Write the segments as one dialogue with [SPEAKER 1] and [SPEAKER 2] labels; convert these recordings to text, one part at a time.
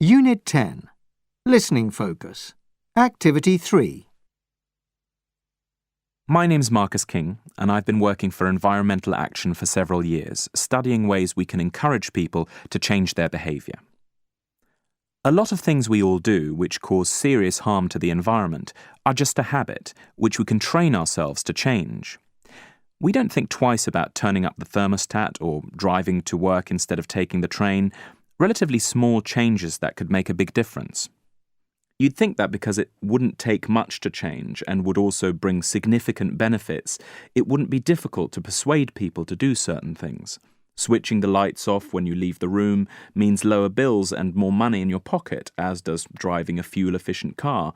[SPEAKER 1] Unit 10. Listening Focus. Activity 3.
[SPEAKER 2] My name's Marcus King, and I've been working for Environmental Action for several years, studying ways we can encourage people to change their behaviour. A lot of things we all do which cause serious harm to the environment are just a habit which we can train ourselves to change. We don't think twice about turning up the thermostat or driving to work instead of taking the train, relatively small changes that could make a big difference. You'd think that because it wouldn't take much to change and would also bring significant benefits, it wouldn't be difficult to persuade people to do certain things. Switching the lights off when you leave the room means lower bills and more money in your pocket, as does driving a fuel-efficient car.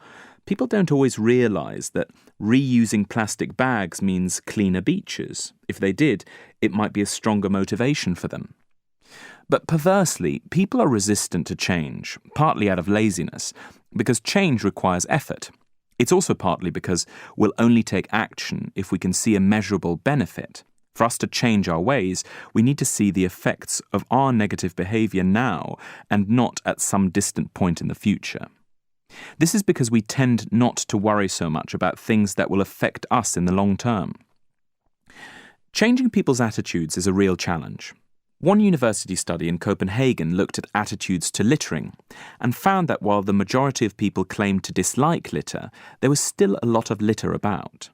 [SPEAKER 2] People don't always realise that reusing plastic bags means cleaner beaches. If they did, it might be a stronger motivation for them. But perversely, people are resistant to change, partly out of laziness, because change requires effort. It's also partly because we'll only take action if we can see a measurable benefit. For us to change our ways, we need to see the effects of our negative behaviour now and not at some distant point in the future. This is because we tend not to worry so much about things that will affect us in the long term. Changing people's attitudes is a real challenge. One university study in Copenhagen looked at attitudes to littering and found that while the majority of people claimed to dislike litter, there was still a lot of litter about.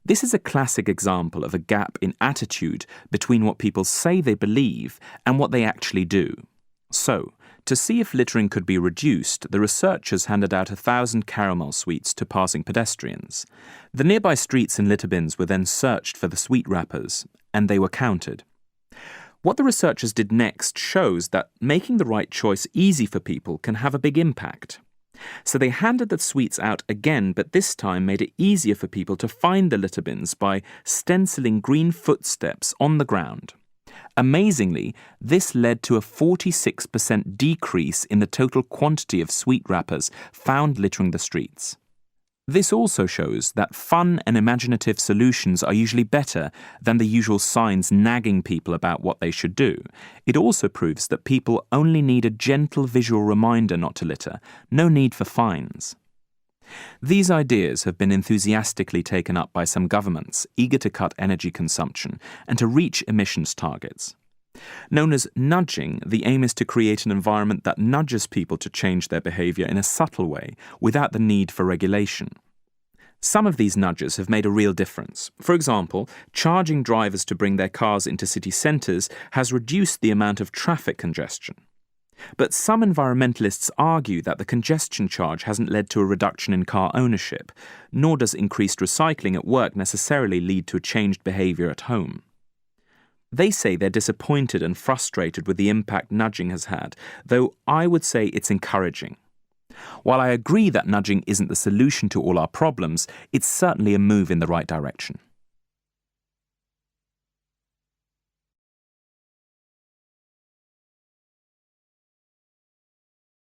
[SPEAKER 2] This is a classic example of a gap in attitude between what people say they believe and what they actually do. So, to see if littering could be reduced, the researchers handed out 1,000 caramel sweets to passing pedestrians. The nearby streets and litter bins were then searched for the sweet wrappers, and they were counted. What the researchers did next shows that making the right choice easy for people can have a big impact. So they handed the sweets out again, but this time made it easier for people to find the litter bins by stenciling green footsteps on the ground. Amazingly, this led to a 46% decrease in the total quantity of sweet wrappers found littering the streets. This also shows that fun and imaginative solutions are usually better than the usual signs nagging people about what they should do. It also proves that people only need a gentle visual reminder not to litter, no need for fines. These ideas have been enthusiastically taken up by some governments eager to cut energy consumption and to reach emissions targets. Known as nudging, the aim is to create an environment that nudges people to change their behaviour in a subtle way, without the need for regulation. Some of these nudges have made a real difference. For example, charging drivers to bring their cars into city centres has reduced the amount of traffic congestion. But some environmentalists argue that the congestion charge hasn't led to a reduction in car ownership, nor does increased recycling at work necessarily lead to a changed behaviour at home. They say they're disappointed and frustrated with the impact nudging has had, though I would say it's encouraging. While I agree that nudging isn't the solution to all our problems, it's certainly a move in the right direction.